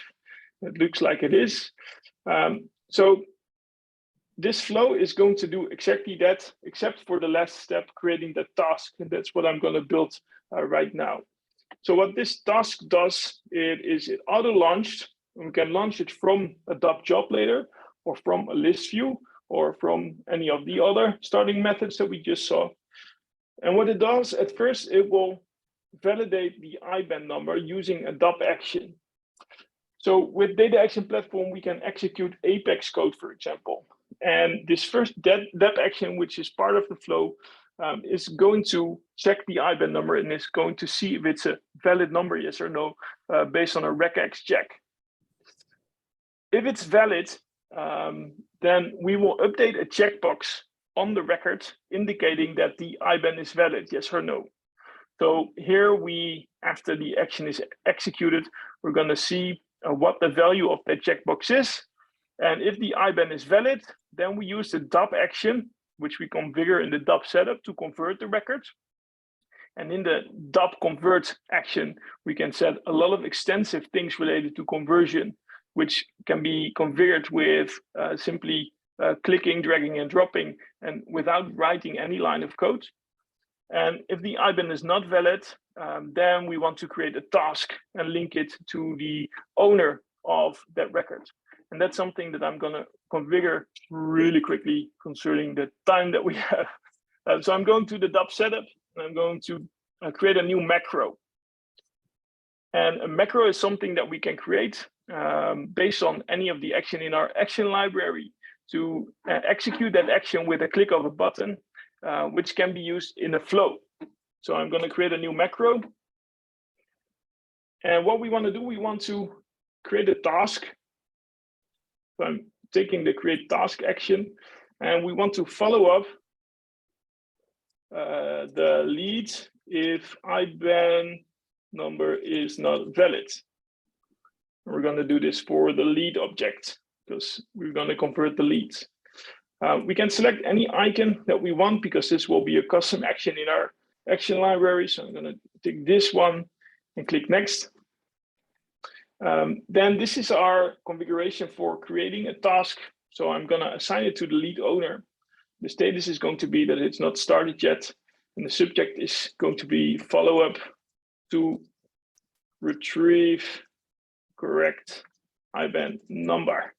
It looks like it is. So this flow is going to do exactly that, except for the last step, creating the task. And that's what I'm going to build right now. So what this task does, it auto-launched. We can launch it from a DAP job later, or from a list view, or from any of the other starting methods that we just saw. And what it does, at first, it will validate the IBAN number using a DAP action. So with Data Action Platform, we can execute Apex code, for example. And this first DAP action, which is part of the flow, is going to check the IBAN number and is going to see if it's a valid number, yes or no, based on a regex check. If it's valid, then we will update a checkbox on the record indicating that the IBAN is valid, yes or no. So here after the action is executed, we're going to see what the value of that checkbox is. And if the IBAN is valid, then we use the DAP action, which we configure in the DAP setup to convert the record. And in the DAP convert action, we can set a lot of extensive things related to conversion, which can be configured with simply clicking, dragging, and dropping, and without writing any line of code. And if the IBAN is not valid, then we want to create a task and link it to the owner of that record. And that's something that I'm going to configure really quickly concerning the time that we have. So I'm going to the DAP setup, and I'm going to create a new macro. And a macro is something that we can create based on any of the action in our action library to execute that action with a click of a button, which can be used in a flow. So I'm going to create a new macro. And what we want to do, we want to create a task. So I'm taking the create task action, and we want to follow up the lead if IBAN number is not valid. We're going to do this for the lead object because we're going to convert the leads. We can select any icon that we want because this will be a custom action in our action library. So I'm going to take this one and click next. Then this is our configuration for creating a task. So I'm going to assign it to the lead owner. The status is going to be that it's not started yet. And the subject is going to be follow-up to retrieve correct IBAN number.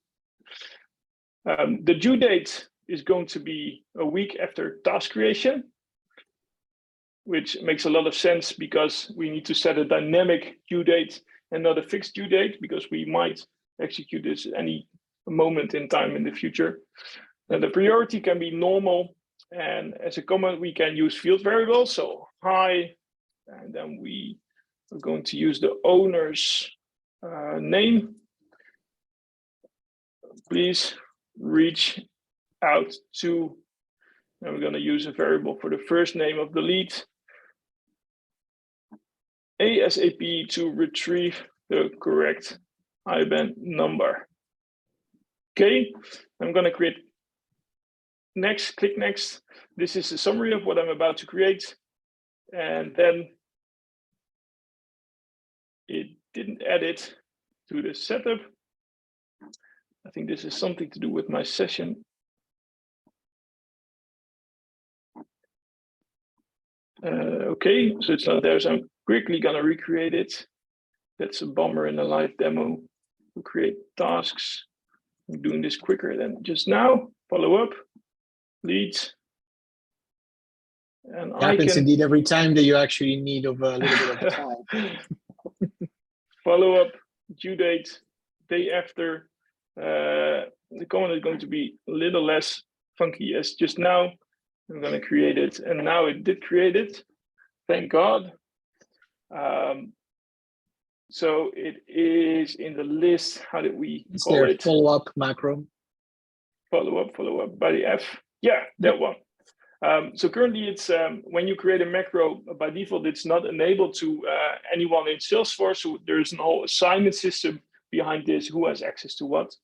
The due date is going to be a week after task creation, which makes a lot of sense because we need to set a dynamic due date and not a fixed due date, because we might execute this any moment in time in the future. And the priority can be normal. And as a comment, we can use field variables. So hi, and then we are going to use the owner's name. Please reach out to, and we're going to use a variable for the first name of the lead, ASAP to retrieve the correct IBAN number. Okay, I'm going to create next, click next. This is a summary of what I'm about to create. And then it didn't add it to the setup. I think this is something to do with my session. Okay, so it's not there, so I'm quickly gonna recreate it. That's a bummer in a live demo to create tasks. I'm doing this quicker than just now. Follow up, leads. And it happens indeed every time that you actually need of a little bit of time. Follow up, due date, day after. The comment is going to be a little less funky as just now. I'm going to create it, and now it did create it. Thank God. So it is in the list. How did we call it? Follow-up macro. Follow-up by the F. Yeah, that one. So currently it's when you create a macro, by default, it's not enabled to anyone in Salesforce. So there's a whole assignment system behind this, who has access to what.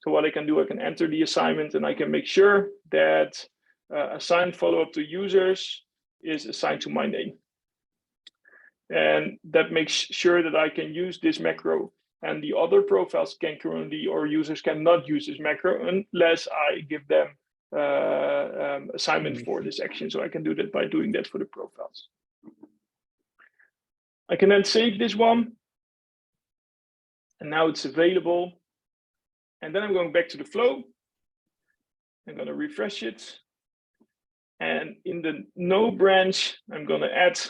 So what I can do, I can enter the assignment and I can make sure that assigned follow-up to users is assigned to my name. And that makes sure that I can use this macro, and the other profiles can currently, or users cannot use this macro unless I give them assignment for this action. So I can do that by doing that for the profiles. I can then save this one. And now it's available. And then I'm going back to the flow. I'm going to refresh it. And in the no branch, I'm going to add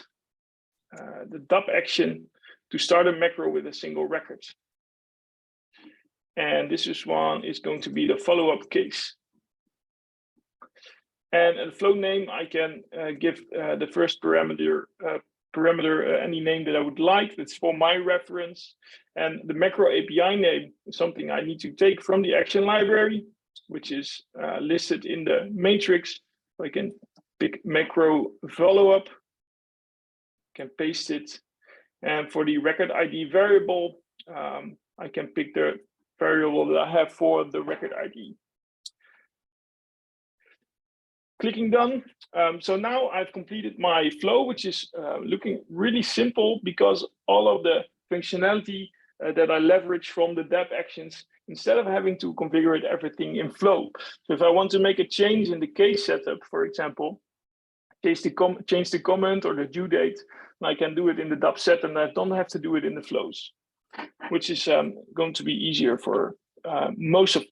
the DAP action to start a macro with a single record. And this is one is going to be the follow-up case. And the flow name, I can give the first parameter, any name that I would like. That's for my reference. And the macro API name is something I need to take from the action library, which is listed in the matrix. So I can pick macro follow-up, can paste it. And for the record ID variable, I can pick the variable that I have for the record ID. Clicking done. So now I've completed my flow, which is looking really simple because all of the functionality that I leverage from the DAP actions, instead of having to configure everything in flow. So if I want to make a change in the case setup, for example, change the comment or the due date, and I can do it in the DAP set, and I don't have to do it in the flows, which is going to be easier for most of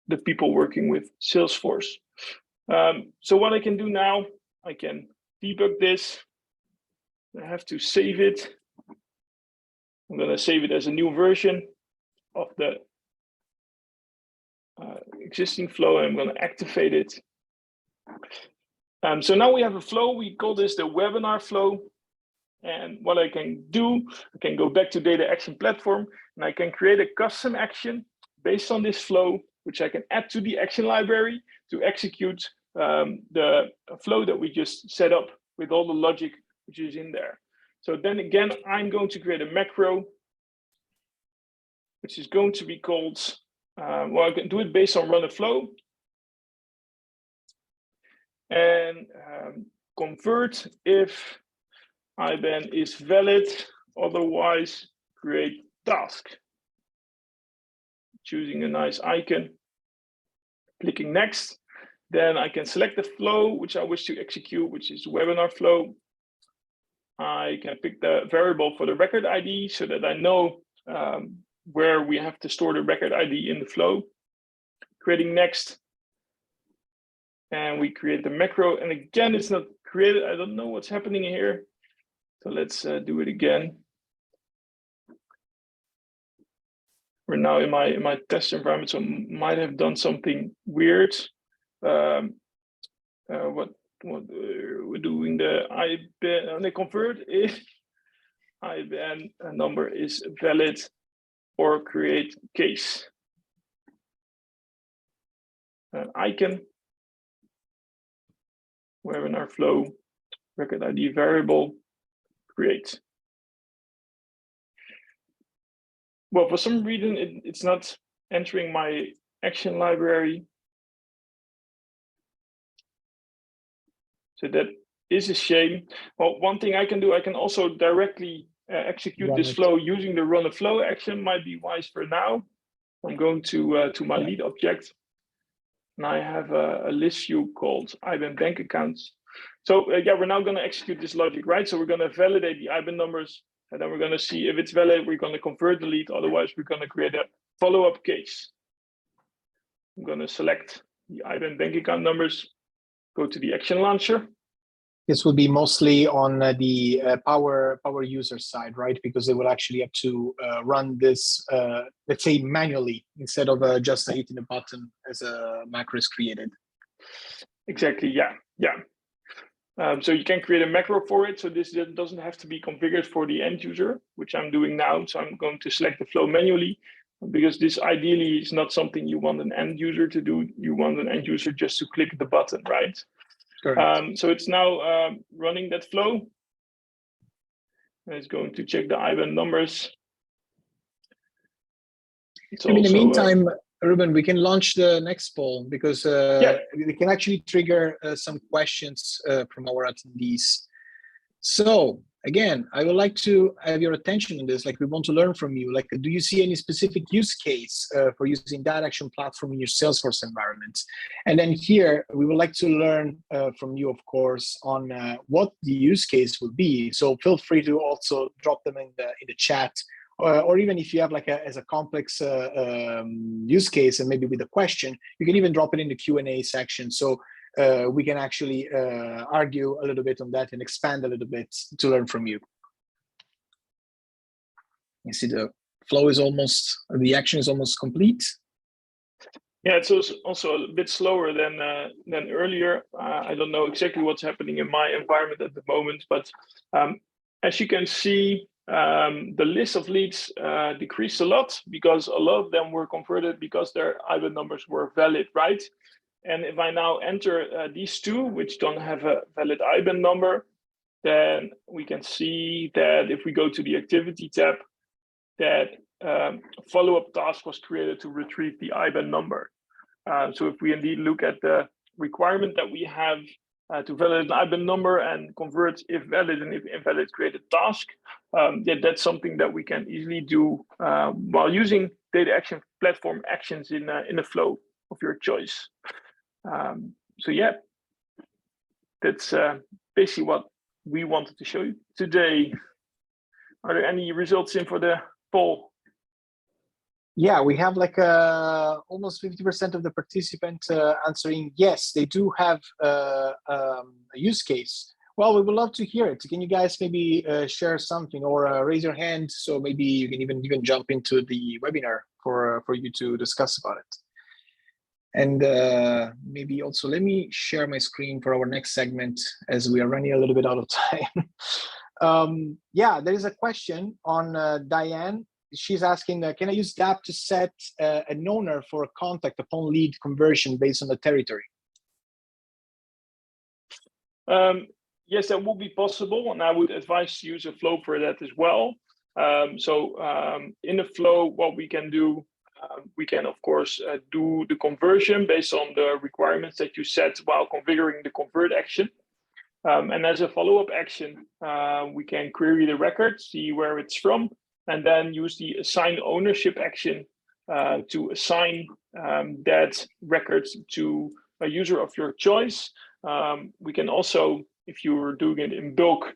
the people working with Salesforce. So what I can do now, I can debug this. I have to save it. I'm going to save it as a new version of the existing flow, and I'm going to activate it. So now we have a flow. We call this the webinar flow. And what I can do, I can go back to Data Action Platform, and I can create a custom action based on this flow, which I can add to the action library to execute the flow that we just set up with all the logic which is in there. So then again, I'm going to create a macro, which is going to be called, well, I can do it based on run a flow. And convert if IBAN is valid, otherwise create task. choosing a nice icon, clicking next. Then I can select the flow which I wish to execute, which is webinar flow. I can pick the variable for the record ID so that I know where we have to store the record ID in the flow. Creating next. And we create the macro. And again, it's not created. I don't know what's happening here. So let's do it again. We're now in my test environment, so might have done something weird. What we're doing the IBAN, the convert if IBAN number is valid or create case. Icon, webinar flow, record ID variable, create. Well, for some reason, it's not entering my action library. So that is a shame. Well, one thing I can do, I can also directly execute this flow using the run a flow action. Might be wise for now. I'm going to my lead object, and I have a list view called IBAN bank accounts. So yeah, we're now going to execute this logic, right? So we're going to validate the IBAN numbers, and then we're going to see if it's valid. We're going to convert the lead. Otherwise, we're going to create a follow-up case. I'm going to select the IBAN bank account numbers. Go to the action launcher. This will be mostly on the power user side, right? Because they will actually have to run this, let's say, manually instead of just hitting a button as a macro is created. Exactly. Yeah. So you can create a macro for it. So this doesn't have to be configured for the end user, which I'm doing now. So I'm going to select the flow manually, because this ideally is not something you want an end user to do. You want an end user just to click the button, right? So it's now running that flow. And it's going to check the IBAN numbers. In the meantime, Ruben, we can launch the next poll, because we can actually trigger some questions from our attendees. So again, I would like to have your attention on this. Like, we want to learn from you. Like, do you see any specific use case for using that action platform in your Salesforce environment? And then here, we would like to learn from you, of course, on what the use case will be. So feel free to also drop them in the chat, or even if you have like as a complex use case and maybe with a question, you can even drop it in the Q&A section. So we can actually argue a little bit on that and expand a little bit to learn from you. You see the flow is almost, the action is almost complete. Yeah, it's also a bit slower than earlier. I don't know exactly what's happening in my environment at the moment, but as you can see, the list of leads decreased a lot, because a lot of them were converted because their IBAN numbers were valid, right? And if I now enter these two, which don't have a valid IBAN number, then we can see that if we go to the activity tab, that follow-up task was created to retrieve the IBAN number. So if we indeed look at the requirement that we have to validate an IBAN number and convert if valid and if invalid, create a task, that's something that we can easily do while using data action platform actions in a flow of your choice. So yeah, that's basically what we wanted to show you today. Are there any results in for the poll? Yeah, we have like almost 50% of the participants answering yes, they do have a use case. Well, we would love to hear it. Can you guys maybe share something, or raise your hand, so maybe you can even jump into the webinar for you to discuss about it. And maybe also let me share my screen for our next segment, as we are running a little bit out of time. Yeah, there is a question on Diane. She's asking, can I use DAP to set an owner for a contact upon lead conversion based on the territory? Yes, that will be possible, and I would advise to use a flow for that as well. In the flow, what we can do, we can, of course, do the conversion based on the requirements that you set while configuring the convert action. And as a follow-up action, we can query the record, see where it's from, and then use the assign ownership action to assign that record to a user of your choice. We can also, if you're doing it in bulk,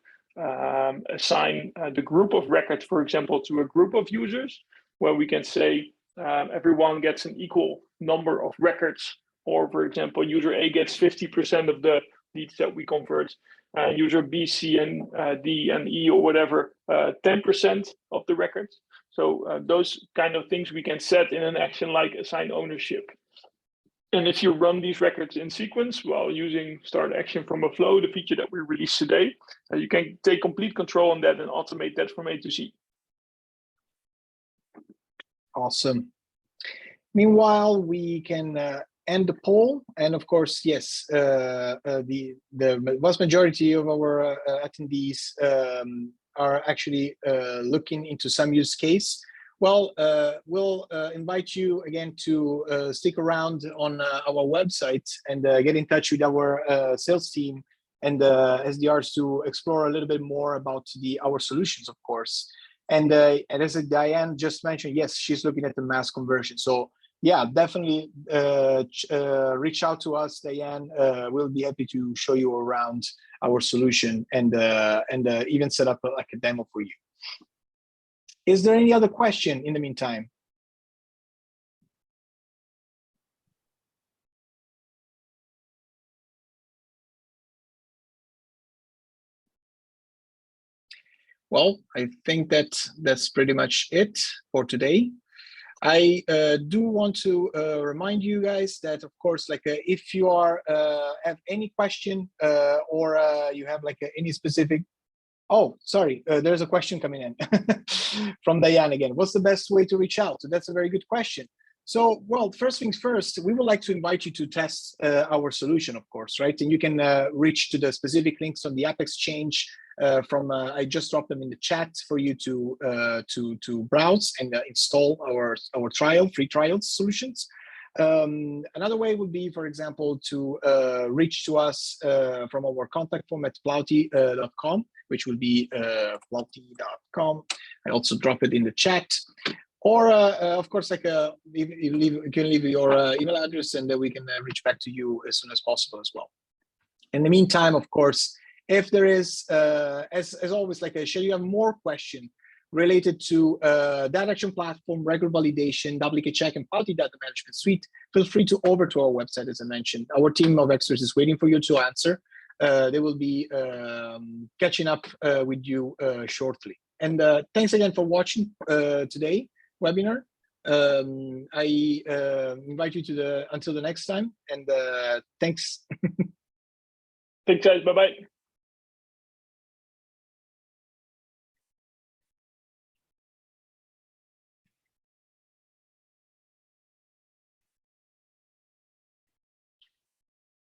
assign the group of records, for example, to a group of users, where we can say everyone gets an equal number of records, or for example, user A gets 50% of the leads that we convert, user B, C, and D, and E, or whatever, 10% of the records. So those kind of things we can set in an action like assign ownership. And if you run these records in sequence while using start action from a flow, the feature that we released today, you can take complete control on that and automate that from A to Z. Awesome. Meanwhile, we can end the poll, and of course, yes, the vast majority of our attendees are actually looking into some use case. Well, we'll invite you again to stick around on our website and get in touch with our sales team and SDRs to explore a little bit more about our solutions, of course. And as Diane just mentioned, yes, she's looking at the mass conversion. So yeah, definitely reach out to us, Diane. We'll be happy to show you around our solution and even set up like a demo for you. Is there any other question in the meantime? Well, I think that's pretty much it for today. I do want to remind you guys that, of course, like if you are have any question or you have like any specific. Oh, sorry, there's a question coming in from Diane again. What's the best way to reach out? So that's a very good question. So, well, first things first, we would like to invite you to test our solution, of course, right? And you can reach to the specific links on the App Exchange from I just dropped them in the chat for you to browse and install our free trial solutions. Another way would be, for example, to reach to us from our contact form at plauti.com, which will be plauti.com. I also drop it in the chat. Or, of course, like you can leave your email address, and then we can reach back to you as soon as possible as well. In the meantime, of course, if there is, as always, like should you have more questions related to Data Action Platform, regular validation, duplicate check, and Plauti Data Management Suite, feel free to over to our website, as I mentioned. Our team of experts is waiting for you to answer. They will be catching up with you shortly. And thanks again for watching today webinar. I invite you to until the next time, and thanks. Thanks, guys. Bye-bye.